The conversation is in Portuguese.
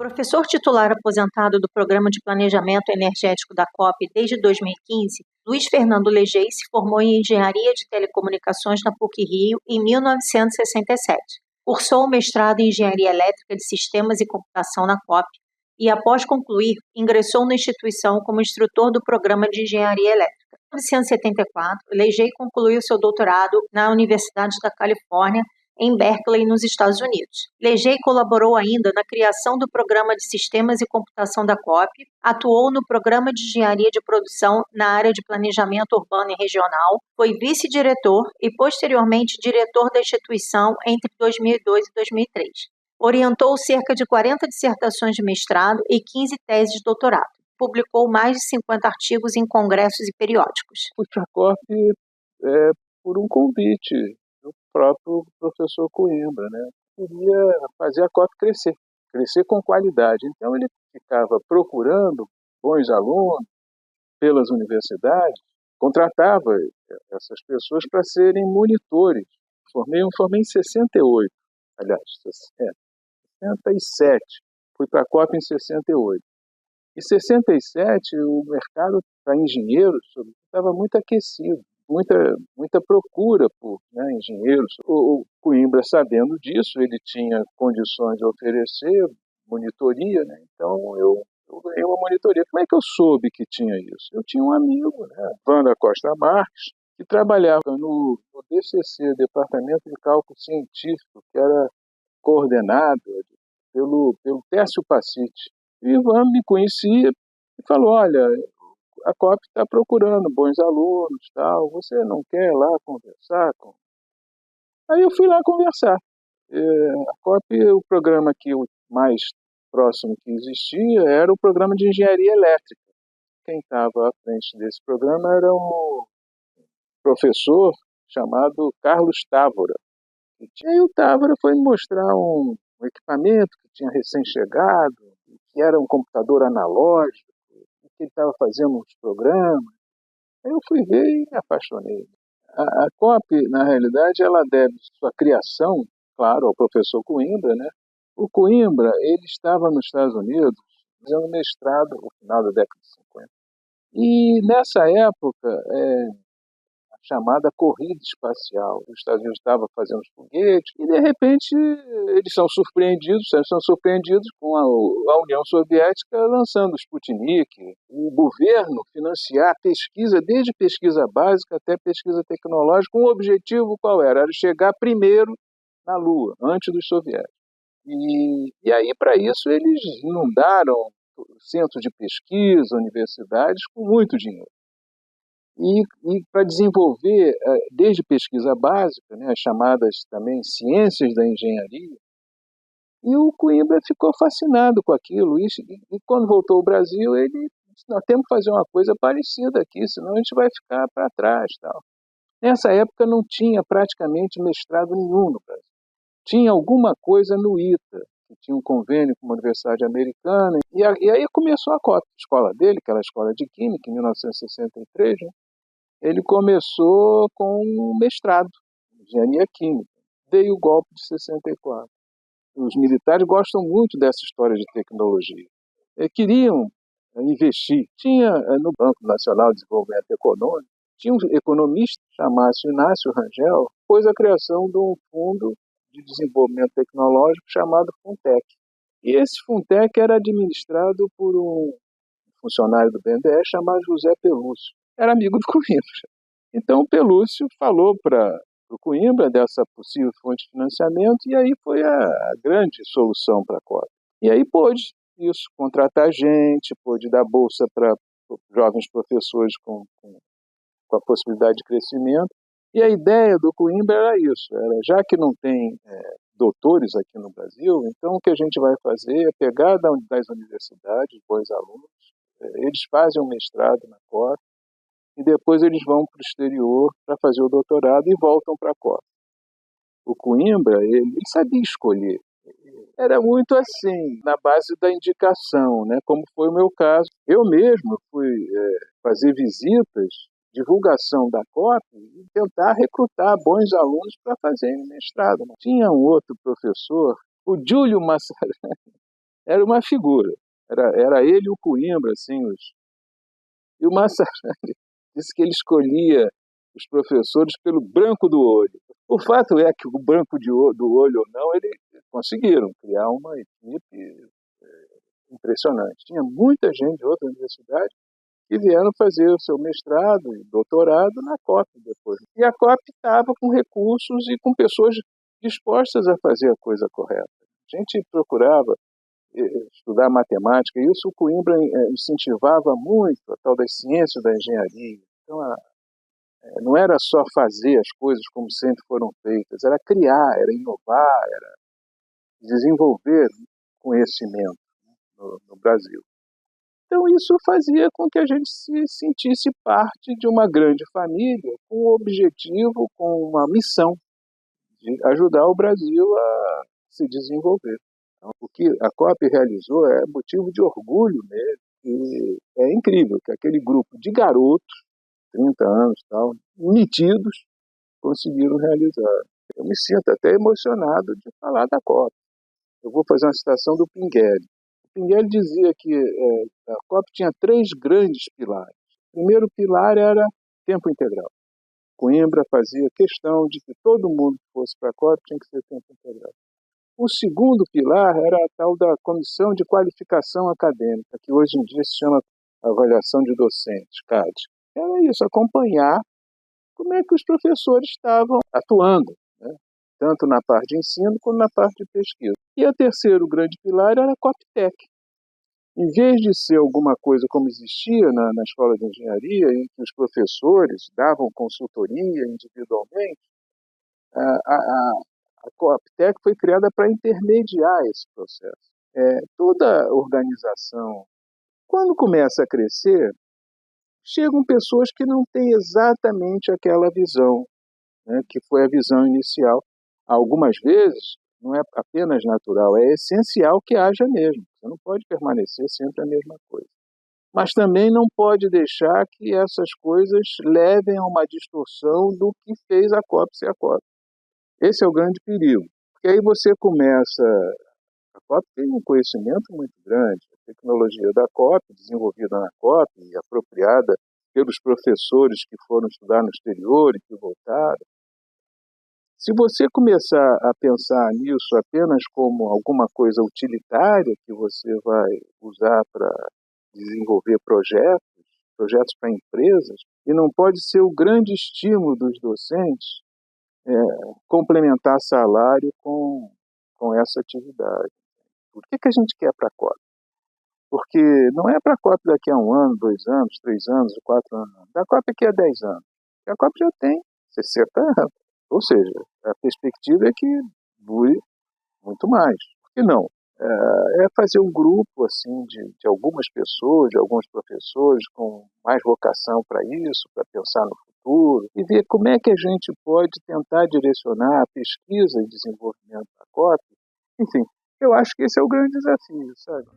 Professor titular aposentado do Programa de Planejamento Energético da COP desde 2015, Luiz Fernando Legei se formou em Engenharia de Telecomunicações na PUC-Rio em 1967. Cursou o mestrado em Engenharia Elétrica de Sistemas e Computação na COP e, após concluir, ingressou na instituição como instrutor do Programa de Engenharia Elétrica. Em 1974, Legei concluiu seu doutorado na Universidade da Califórnia, em Berkeley, nos Estados Unidos. Legei colaborou ainda na criação do Programa de Sistemas e Computação da COP, atuou no Programa de Engenharia de Produção na área de Planejamento Urbano e Regional, foi vice-diretor e, posteriormente, diretor da instituição entre 2002 e 2003. Orientou cerca de 40 dissertações de mestrado e 15 teses de doutorado. Publicou mais de 50 artigos em congressos e periódicos. Fui para a COP por um convite do próprio professor Coimbra, né? Queria fazer a COP crescer com qualidade. Então ele ficava procurando bons alunos pelas universidades, contratava essas pessoas para serem monitores. Formei em 68, aliás, 67. Fui para a COP em 68. Em 67, o mercado para engenheiros estava muito aquecido. Muita procura por engenheiros. O Coimbra, sabendo disso, ele tinha condições de oferecer monitoria, né? Então eu ganhei uma monitoria. Como é que eu soube que tinha isso? Eu tinha um amigo, Wanda Costa Marques, que trabalhava no DCC, Departamento de Cálculo Científico, que era coordenado pelo Tércio Pacite. E o Ivan me conhecia e falou: olha, a COP está procurando bons alunos, tal. Você não quer ir lá conversar? Aí eu fui lá conversar. A COP, o programa o mais próximo que existia era o programa de engenharia elétrica. Quem estava à frente desse programa era um professor chamado Carlos Távora. E aí o Távora foi me mostrar um equipamento que tinha recém-chegado, que era um computador analógico, que ele estava fazendo uns programas. Aí eu fui ver e me apaixonei. A COP, na realidade, ela deve sua criação, claro, ao professor Coimbra, né? O Coimbra, ele estava nos Estados Unidos fazendo mestrado no final da década de 50. E nessa época, a chamada corrida espacial, os Estados Unidos estavam fazendo os foguetes e, de repente, eles são surpreendidos com a União Soviética lançando o Sputnik. O governo financiar pesquisa, desde pesquisa básica até pesquisa tecnológica, com o objetivo qual era? Era chegar primeiro na Lua, antes dos soviéticos. E aí, para isso, eles inundaram centros de pesquisa, universidades, com muito dinheiro. E para desenvolver, desde pesquisa básica, as chamadas também ciências da engenharia, e o Coimbra ficou fascinado com aquilo. E quando voltou ao Brasil, ele disse: nós temos que fazer uma coisa parecida aqui, senão a gente vai ficar para trás. Tal. Nessa época não tinha praticamente mestrado nenhum no Brasil. Tinha alguma coisa no ITA, que tinha um convênio com uma universidade americana, e aí começou a COP. A escola dele, que era a Escola de Química, em 1963, ele começou com um mestrado em engenharia química. Dei o golpe de 64. Os militares gostam muito dessa história de tecnologia. Queriam investir. Tinha no Banco Nacional de Desenvolvimento Econômico, tinha um economista chamado Inácio Rangel, pôs a criação de um fundo de desenvolvimento tecnológico chamado Funtec. E esse Funtec era administrado por um funcionário do BNDES chamado José Pelúcio. Era amigo do Coimbra. Então o Pelúcio falou para o Coimbra dessa possível fonte de financiamento, e aí foi a grande solução para a COP. E aí pôde isso, contratar gente, pôde dar bolsa para jovens professores com a possibilidade de crescimento. E a ideia do Coimbra era isso, já que não tem doutores aqui no Brasil, então o que a gente vai fazer é pegar das universidades, bons alunos, eles fazem um mestrado na COP, e depois eles vão para o exterior para fazer o doutorado e voltam para a COP. O Coimbra, ele sabia escolher. Era muito assim, na base da indicação, como foi o meu caso. Eu mesmo fui fazer visitas, divulgação da COP, e tentar recrutar bons alunos para fazerem mestrado. Tinha um outro professor, o Júlio Massarani, era uma figura. Era ele e o Coimbra, assim, e o Massarani disse que ele escolhia os professores pelo branco do olho. O fato é que o branco do olho ou não, eles conseguiram criar uma equipe impressionante. Tinha muita gente de outra universidade que vieram fazer o seu mestrado e doutorado na COP depois. E a COP estava com recursos e com pessoas dispostas a fazer a coisa correta. A gente procurava estudar matemática, e isso o Coimbra incentivava muito a tal das ciências da engenharia. Então, não era só fazer as coisas como sempre foram feitas, era criar, era inovar, era desenvolver conhecimento no Brasil. Então, isso fazia com que a gente se sentisse parte de uma grande família, com um objetivo, com uma missão de ajudar o Brasil a se desenvolver. Então, o que a COP realizou é motivo de orgulho mesmo, e é incrível que aquele grupo de garotos, 30 anos, tal, metidos, conseguiram realizar. Eu me sinto até emocionado de falar da COP. Eu vou fazer uma citação do Pinguelli. O Pinguelli dizia que a COP tinha 3 grandes pilares. O primeiro pilar era tempo integral. Coimbra fazia questão de que todo mundo que fosse para a COP tinha que ser tempo integral. O segundo pilar era a tal da Comissão de Qualificação Acadêmica, que hoje em dia se chama Avaliação de Docentes, CAD. Era isso, acompanhar como é que os professores estavam atuando, né? Tanto na parte de ensino como na parte de pesquisa. E o terceiro grande pilar era a COPTEC. Em vez de ser alguma coisa como existia na escola de engenharia, em que os professores davam consultoria individualmente, a COPTEC foi criada para intermediar esse processo. Toda organização, quando começa a crescer, chegam pessoas que não têm exatamente aquela visão, né, que foi a visão inicial. Algumas vezes, não é apenas natural, é essencial que haja mesmo. Você não pode permanecer sempre a mesma coisa. Mas também não pode deixar que essas coisas levem a uma distorção do que fez a COP ser a COP. Esse é o grande perigo. Porque aí você começa... A COP tem um conhecimento muito grande. A tecnologia da COP, desenvolvida na COP e apropriada pelos professores que foram estudar no exterior e que voltaram. Se você começar a pensar nisso apenas como alguma coisa utilitária que você vai usar para desenvolver projetos para empresas, e não pode ser o grande estímulo dos docentes complementar salário com essa atividade. Por que a gente quer para a COP? Porque não é para a COP daqui a 1 ano, 2 anos, 3 anos, 4 anos. Da COP daqui a 10 anos. E a COP já tem 60 anos. Ou seja, a perspectiva é que dure muito mais. Por que não? É fazer um grupo assim, de algumas pessoas, de alguns professores com mais vocação para isso, para pensar no futuro, e ver como é que a gente pode tentar direcionar a pesquisa e desenvolvimento da COP. Enfim, eu acho que esse é o grande desafio, sabe?